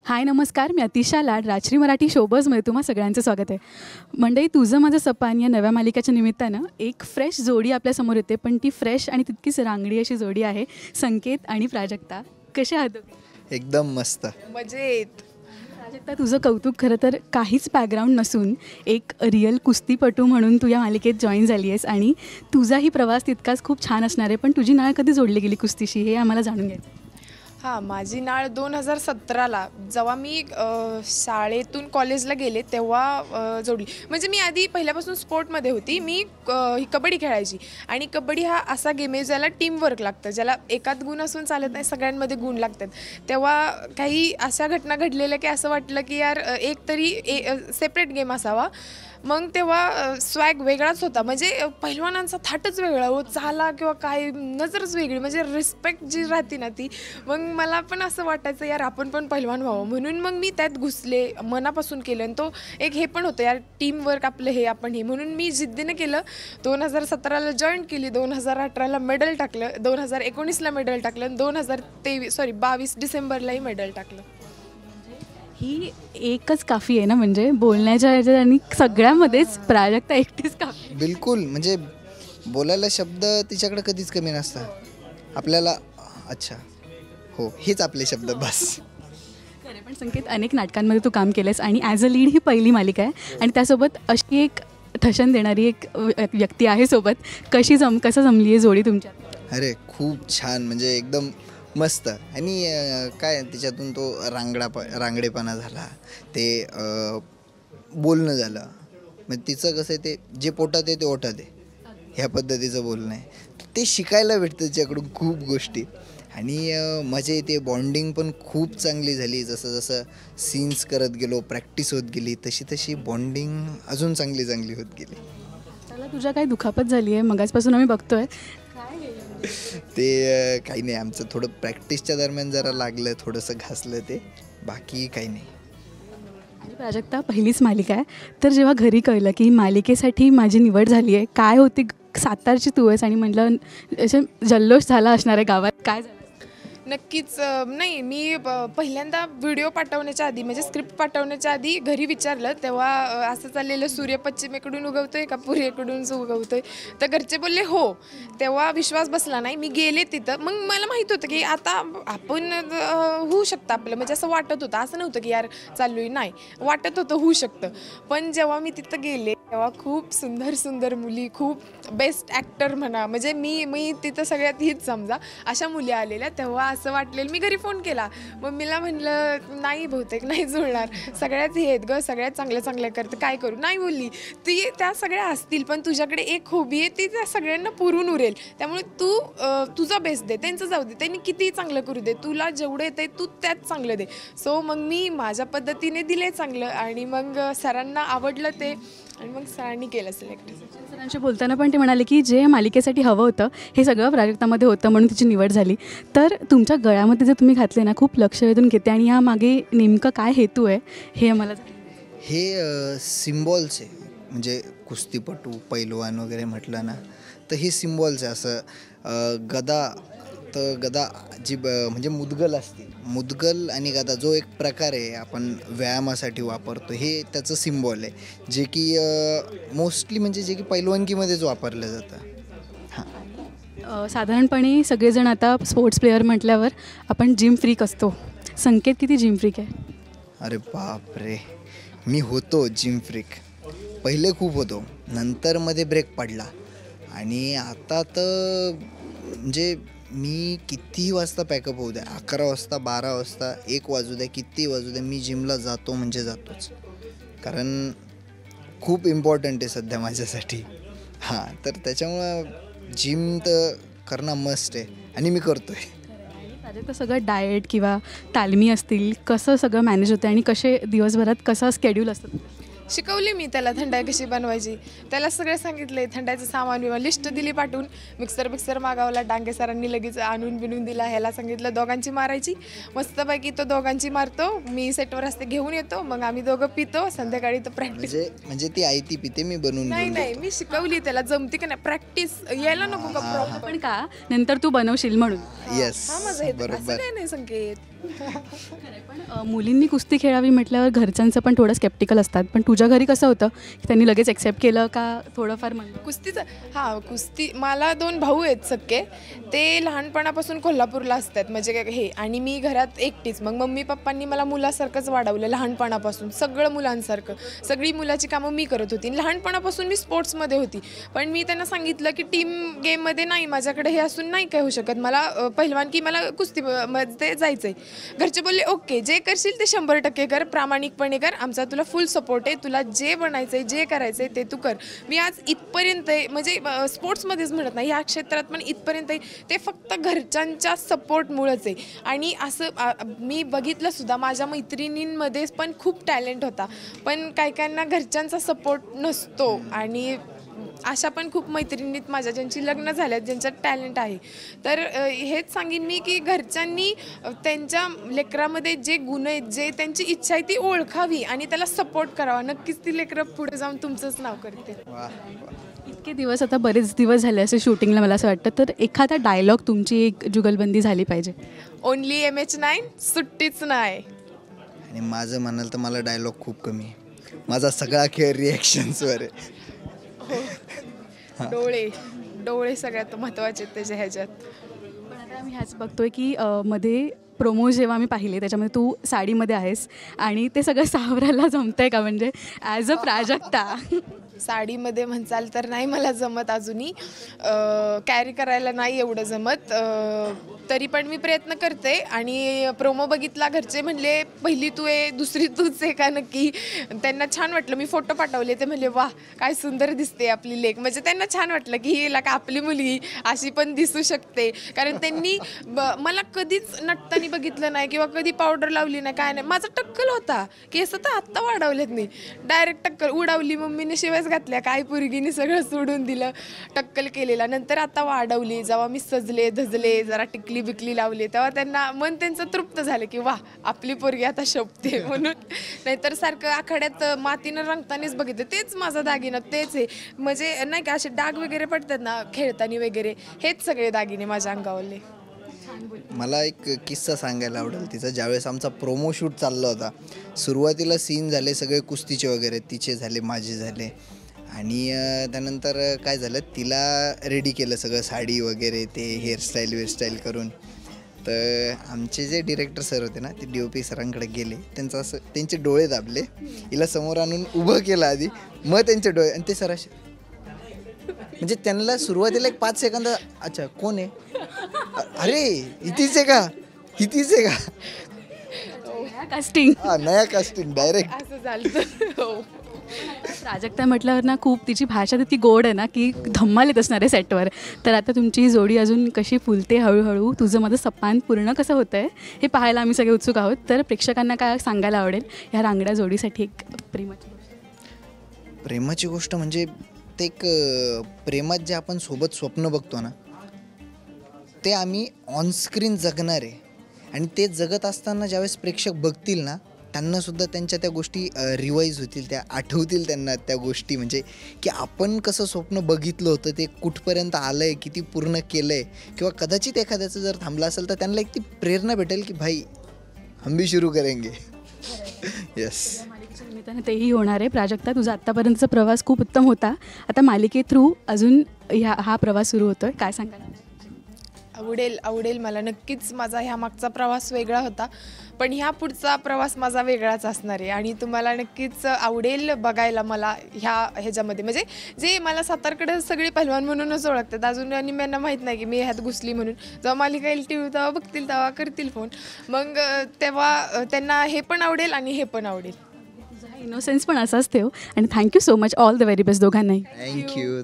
हाय नमस्कार, मी अतिशा लाड राजश्री मराठी शोबजमध्ये तुम्हा सगळ्यांचं स्वागत आहे. मंडळी, तुझं माझं सपान या नव्या मालिकेच्या निमित्तानं एक फ्रेश जोडी आपल्यासमोर येते, पण ती फ्रेश आणि तितकीच रांगडी अशी जोडी आहे संकेत आणि प्राजक्ता. कसे आहात? एकदम मस्त, मजेत. प्राजक्ता, तुझं कौतुक खरं तर काहीच बॅकग्राऊंड नसून एक रिअल कुस्तीपटू म्हणून तू या मालिकेत जॉईन झाली आहेस आणि तुझाही प्रवास तितकाच खूप छान असणार आहे. पण तुझी नाळ कधी जोडली गेली कुस्तीशी हे आम्हाला जाणून घ्यायचं. हां, माझी नाळ 2017ला जेव्हा मी शाळेतून कॉलेजला गेले तेव्हा जोडली. म्हणजे मी आधी पहिल्यापासून स्पोर्टमध्ये होती. मी कबड्डी खेळायची आणि कबड्डी हा असा गेम आहे ज्याला टीमवर्क लागतं, ज्याला एकात गुण असून चालत नाही, सगळ्यांमध्ये गुण लागतात. तेव्हा काही अशा घटना घडलेल्या की असं वाटलं की यार एक तरी सेपरेट गेम असावा. मग तेव्हा स्वॅग वेगळाच होता. म्हणजे पहिलवानांचा थाटच वेगळा हो, चाला किंवा काय नजरच वेगळी, म्हणजे रिस्पेक्ट जी राहते ना ती. मग मला पण असं वाटायचं यार आपण पण पहिलवान व्हावं, म्हणून मग मी त्यात घुसले, मनापासून केलं. आणि तो एक हे पण होतं यार टीमवर्क आपलं हे आपण हे, म्हणून मी जिद्दीनं केलं. 2017ला जॉईन केली, 2018ला मेडल टाकलं, 2019ला मेडल टाकलं आणि 22 डिसेंबरलाही मेडल टाकलं. ही एकच काफी आहे ना, म्हणजे बोलण्याच्या ह्याच्यात आणि सगळ्यामध्येच प्राजक्ता एकटीच काफी. बिलकुल. म्हणजे बोलायला शब्द तिच्याकडे कधीच कमी नसतात. आपल्याला अच्छा हो हेच आपले शब्द बस. खरं, पण संकेत, अनेक नाटकांमध्ये तू काम केलंस आणि ॲज अ लीड ही पहिली मालिका आहे आणि त्यासोबत अशी एक ठशन देणारी एक व्यक्ती आहे सोबत. कसं जमली आहे जोडी तुमच्यात? अरे खूप छान, म्हणजे एकदम मस्त. आणि काय त्याच्यातून तो रांगडेपणा झाला, ते बोलणं झालं. मग तिचं कसं आहे, ते जे पोटात आहे ते ओठात आहे ह्या पद्धतीचं बोलणं आहे. ते शिकायला भेटतं तिच्याकडून खूप गोष्टी आणि मजा येते. बॉन्डिंग पण खूप चांगली झाली. जसं जसं सीन्स करत गेलो, प्रॅक्टिस होत गेली, तशी तशी बॉन्डिंग अजून चांगली होत गेली. त्याला तुझ्या काही दुखापत झाली आहे मगाचपासून आम्ही बघतोय? ते काही नाही, आमचं थोडं प्रॅक्टिसच्या दरम्यान जरा लागलं, थोडंसं घासलं, ते बाकी काही नाही. आणि प्राजक्ता, पहिलीच मालिका आहे, तर जेव्हा घरी कळलं की मालिकेसाठी माझी निवड झाली आहे, काय होती? सातारची तू आहेस आणि म्हटलं असं जल्लोष झाला असणार आहे गावात, काय झालं? नक्कीच. नाही, मी पहिल्यांदा व्हिडिओ पाठवण्याच्या आधी, म्हणजे स्क्रिप्ट पाठवण्याच्या आधी घरी विचारलं. तेव्हा असं चाललेलं, सूर्य पश्चिमेकडून उगवतोय का पूर्वेकडून उगवतोय? तर घरचे बोलले हो. तेव्हा विश्वास बसला नाही. मी गेले तिथं. मग मला माहीत होतं की आता आपण होऊ शकतं आपलं, म्हणजे असं वाटत होतं. असं नव्हतं की यार चाललोय, नाही, वाटत होतं होऊ शकतं. पण जेव्हा मी तिथं गेले तेव्हा खूप सुंदर मुली, खूप बेस्ट ॲक्टर म्हणा, म्हणजे मी तिथं सगळ्यात हीच समजा अशा मुली आलेल्या. तेव्हा असं वाटलेलं, मी घरी फोन केला, मम्मीला म्हणलं नाही, बहुतेक नाही जुळणार, सगळ्याच हे आहेत गं, सगळ्यात चांगलं करतं, काय करू? नाही बोलली ती, त्या सगळ्या असतील पण तुझ्याकडे एक हॉबी आहे, ती त्या सगळ्यांना पुरून उरेल. त्यामुळे तू तुझा बेस्ट दे, त्यांचं जाऊ दे, त्यांनी कितीही चांगलं करू दे, तुला जेवढं येतं आहे तू त्यात चांगलं दे. सो मग मी माझ्या पद्धतीने दिले चांगलं आणि मग सरांना आवडलं ते आणि मग सरांनी केलं सिलेक्ट. सरांशी बोलताना पण ते म्हणाले की जे मालिकेसाठी हवं होतं हे सगळं प्राजक्तामध्ये होतं म्हणून तिची निवड झाली. तर तुमच्या गळ्यामध्ये जे तुम्ही घातले ना, खूप लक्ष वेधून घेते आणि यामागे नेमकं काय हेतू आहे हे मला हे सिम्बॉल्स आहे. म्हणजे कुस्तीपटू, पैलवान वगैरे म्हटलं ना, तर हे सिम्बॉल्स आहे. असं गदा, तर गदा जी म्हणजे मुदगल असते, मुदगल आणि गदा जो एक प्रकार आहे आपण व्यायामासाठी वापरतो, हे त्याचं सिम्बॉल आहे, जे की मोस्टली म्हणजे जे की पैलवानकीमध्येच वापरलं जातं. साधारणपणे सगळेजण आता स्पोर्ट्स प्लेअर म्हटल्यावर आपण जिम फ्रीक असतो. संकेत किती जिम फ्रीक आहे? अरे बापरे, मी होतो जिम फ्रीक. पहिले खूप होतो, नंतर मध्ये ब्रेक पडला आणि आता तर म्हणजे मी कितीही वाजता पॅकअप होऊ द्या, 11 वाजता, 12 वाजता, 1 वाजू द्या, किती वाजू द्या, मी जिमला जातो म्हणजे जातोच. कारण खूप इम्पॉर्टंट आहे सध्या माझ्यासाठी. हां, तर त्याच्यामुळं जिम तर करणं मस्ट आहे आणि मी करतो आहे. तर सगळं डाएट किंवा तालमी असतील, कसं सगळं मॅनेज होतं आणि कसे दिवसभरात कसा स्केड्यूल असतं? शिकवली मी त्याला थंडाई कशी बनवायची. त्याला सगळं सांगितले, थंडाईचं सामान बिमान लिस्ट दिली पाठवून. मिक्सर मागवला, डांगे सरांनी लगेच आणून बिनून दिला. ह्याला सांगितलं दोघांची मारायची, मस्तपैकी तो दोघांची मारतो, मी सेटवर असते घेऊन येतो, मग आम्ही दोघं पितो. संध्याकाळी तर प्रॅक्टिस. म्हणजे ती आई ती पिते, मी बनवून नाही मी शिकवली त्याला, जमती का नाही प्रॅक्टिस यायला नको का प्रॉपर. पण का नंतर तू बनवशील म्हणून. येस हा माझं येतं असं काही नाही संकेत. पण मुलींनी कुस्ती खेळावी म्हटल्यावर घरच्यांचं पण थोडं स्केप्टिकल असतात, पण तुझ्या घरी कसं होतं की त्यांनी लगेच एक्सेप्ट केलं का थोडंफार म्हणलं? कुस्तीचं कुस्ती मला 2 भाऊ आहेत सक्के. ते लहानपणापासून कोल्हापूरला असतात म्हणजे हे, आणि मी घरात एकटीच. मग मम्मी पप्पांनी मला मुलासारखंच वाढवलं लहानपणापासून, सगळं मुलांसारखं. सगळी मुलाची कामं मी करत होती. लहानपणापासून मी स्पोर्ट्समध्ये होती, पण मी त्यांना सांगितलं की टीम गेममध्ये नाही, माझ्याकडे हे असून नाही काय होऊ शकत. मला पहिलवान की मला कुस्तीमध्ये जायचं आहे. घरचे बोलले ओके, जे करशील ते 100% कर, प्रामाणिकपणे कर, आमचा तुला फुल सपोर्ट आहे, तुला जे बनायचं आहे जे करायचं आहे ते तू कर. मी आज इथपर्यंत आहे, म्हणजे स्पोर्ट्समध्येच म्हणत नाही, ह्या क्षेत्रात पण इथपर्यंत आहे ते फक्त घरच्यांच्या सपोर्टमुळेच आहे. आणि असं मी बघितलं सुद्धा, माझ्या मैत्रिणींमध्ये पण खूप टॅलेंट होता, पण काही काहींना घरच्यांचा सपोर्ट नसतो. आणि अशा पण खूप मैत्रिणीत माझ्या ज्यांची लग्न झाल्यात, ज्यांच्यात टॅलेंट आहे. तर हेच सांगेन मी की घरच्यांनी त्यांच्या लेकरामध्ये जे गुण आहेत, जे त्यांची इच्छा आहे ती ओळखावी आणि त्याला सपोर्ट करावा. नक्कीच ती लेकरं पुढे जाऊन तुमचंच नाव करते. इतके दिवस, आता बरेच दिवस झाले असे शूटिंगला, मला असं वाटतं तर एखादा डायलॉग तुमची एक जुगलबंदी झाली पाहिजे. ओनली MH9, सुट्टीच नाही. आणि माझं म्हणाल तर मला डायलॉग खूप कमी आहे. माझा सगळा खेळ रिॲक्शन्सवर आहे. डोळे सगळ्यात महत्त्वाचे त्याच्या ह्याच्यात. पण आता आम्ही ह्याच बघतोय की मध्ये प्रोमो जेव्हा मी पाहिले त्याच्यामध्ये तू साडीमध्ये आहेस आणि ते सगळं सावरायला जमतंय का, म्हणजे ॲज अ प्राजक्ता? साडीमध्ये म्हणसाल तर नाही मला जमत अजूनही, कॅरी करायला नाही एवढं जमत, तरी पण मी प्रयत्न करते. आणि प्रोमो बघितला, घरचे म्हणले पहिली तू आहे, दुसरी तूच आहे का नक्की. त्यांना छान वाटलं, मी फोटो पाठवले, ते म्हणले वाह काय सुंदर दिसते आपली लेक. म्हणजे त्यांना छान वाटलं की हिला का आपली मुलगी अशी पण दिसू शकते. कारण त्यांनी मला कधीच नटताना बघितलं नाही किंवा कधी पावडर लावली नाही, काय नाही. माझा टक्कल होता, केस तर आत्ता वाढवलेत मी, डायरेक्ट टक्कल उडवली. मम्मीने शिवाय घातल्या, काय पोरगीने सगळं सोडून दिलं, टक्कल केलेला. नंतर आता वाढवली, जेव्हा मी सजले धजले, जरा टिकली बिकली लावली, तेव्हा त्यांना मन त्यांचं तृप्त झालं की वाह आपली पोरगी आता शोभते म्हणून. नाहीतर सारखं आखाड्यात मातीनं रंगतानीच बघितलं, तेच माझा दागिना, तेच आहे. म्हणजे नाही का असे डाग वगैरे पडतात ना खेळताना वगैरे, हेच सगळे दागिने माझ्या अंगावरले. मला एक किस्सा सांगायला आवडेल तिचा. ज्यावेळेस आमचा प्रोमो शूट चालला होता, सुरुवातीला सीन झाले सगळे कुस्तीचे वगैरे, तिचे झाले माझे झाले. आणि त्यानंतर काय झालं, तिला रेडी केलं सगळं, साडी वगैरे, ते हेअरस्टाईल करून. तर आमचे जे डिरेक्टर सर होते ना, ते DOP सरांकडे गेले, त्यांचं असं त्यांचे डोळे दाबले, हिला समोर आणून उभं केलं आधी, मग त्यांचे डोळे, आणि ते सर असे, म्हणजे त्यांना सुरुवातीला एक 5 सेकंद अच्छा कोण आहे, अरे इथेच आहे का, इथेच आहे का, कास्टिंग, नया कास्टिंग डायरेक्ट असं झालं. प्राजक्ता म्हटल्यावर ना खूप तिची भाषा तितकी गोड आहे ना की धम्माल येत असणार आहे सेटवर. तर आता तुमची जोडी अजून कशी फुलते हळूहळू, तुझं माझं सपान पूर्ण कसं होतं आहे हे पाहायला आम्ही सगळे उत्सुक आहोत. तर प्रेक्षकांना काय सांगायला आवडेल ह्या रांगड्या जोडीसाठी एक प्रेमाची गोष्ट? म्हणजे ते एक प्रेमात जे आपण सोबत स्वप्न बघतो ना, ते आम्ही ऑनस्क्रीन जगणार आहे. आणि ते जगत असताना ज्यावेळेस प्रेक्षक बघतील ना, त्यांनासुद्धा त्यांच्या त्या गोष्टी रिवाईज होतील, त्या आठवतील त्यांना त्या गोष्टी. म्हणजे की आपण कसं स्वप्न बघितलं होतं ते कुठपर्यंत आलं आहे, किती पूर्ण केलं आहे, किंवा कदाचित एखाद्याचं जर थांबलं असेल तर त्यांना एक ती प्रेरणा भेटेल की भाई हम भी शुरू करेंगे. येस, निमित्तानं तेही होणार आहे. प्राजक्ता, तुझा आत्तापर्यंतचा प्रवास खूप उत्तम होता. आता मालिके थ्रू अजून हा प्रवास सुरू होतोय, काय सांगाल? आवडेल मला नक्कीच. माझा ह्या मागचा प्रवास वेगळा होता, पण ह्या पुढचा प्रवास माझा वेगळाच असणार आहे. आणि तुम्हाला नक्कीच आवडेल बघायला मला ह्याच्यामध्ये. म्हणजे जे मला सातारकडे सगळे पहिलवान म्हणूनच ओळखतात, अजून निम्यांना माहीत नाही की मी ह्यात घुसली म्हणून. जेव्हा मालिका येईल TV तेव्हा बघतील, तेव्हा करतील फोन, मग तेव्हा त्यांना हे पण आवडेल आणि हे पण आवडेल. तुझा इनोसेन्स पण असाच ठेव. आणि thank you so much, all the very best दोघांनाही. थँक्यू.